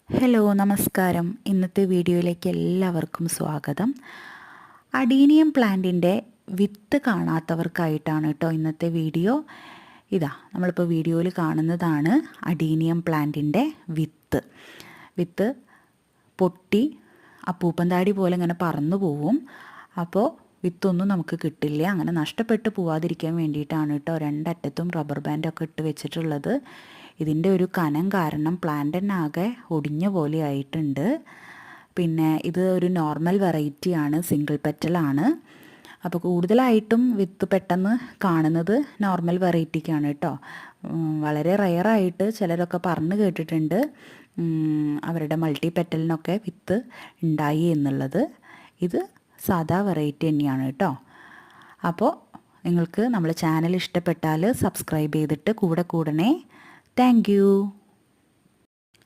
Hello നമസ്കാരം. ഇന്നത്തെ വീഡിയോയിലേക്ക് എല്ലാവർക്കും സ്വാഗതം. അഡീനിയം പ്ലാന്റിൻ്റെ വിത്ത് കാണാത്തവർക്കായിട്ടാണ് കേട്ടോ ഇന്നത്തെ വീഡിയോ. ഇതാ നമ്മളിപ്പോൾ വീഡിയോയിൽ കാണുന്നതാണ് അഡീനിയം പ്ലാന്റിൻ്റെ വിത്ത് പൊട്ടി അപ്പൂപ്പന്താടി പോലെ ഇങ്ങനെ പറന്നു പോവും. അപ്പോൾ വിത്തൊന്നും നമുക്ക് കിട്ടില്ല. അങ്ങനെ നഷ്ടപ്പെട്ട് പോവാതിരിക്കാൻ വേണ്ടിയിട്ടാണ് കേട്ടോ രണ്ടറ്റത്തും റബ്ബർ ബാൻഡൊക്കെ ഇട്ട് വെച്ചിട്ടുള്ളത്. ഇതിൻ്റെ ഒരു കനം കാരണം പ്ലാന്റ് തന്നെ ആകെ ഒടിഞ്ഞ പോലെ ആയിട്ടുണ്ട്. പിന്നെ ഇത് ഒരു നോർമൽ വെറൈറ്റിയാണ്, സിംഗിൾ പെറ്റലാണ്. അപ്പോൾ കൂടുതലായിട്ടും വിത്ത് പെട്ടെന്ന് കാണുന്നത് നോർമൽ വെറൈറ്റിക്കാണ് കേട്ടോ. വളരെ റെയറായിട്ട് ചിലരൊക്കെ പറഞ്ഞു കേട്ടിട്ടുണ്ട് അവരുടെ മൾട്ടി പെറ്റലിനൊക്കെ വിത്ത് ഉണ്ടായി എന്നുള്ളത്. ഇത് സാധാ വെറൈറ്റി തന്നെയാണ് കേട്ടോ. അപ്പോൾ നിങ്ങൾക്ക് നമ്മളെ ചാനൽ ഇഷ്ടപ്പെട്ടാൽ സബ്സ്ക്രൈബ് ചെയ്തിട്ട് കൂടെ കൂടണേ. Thank you.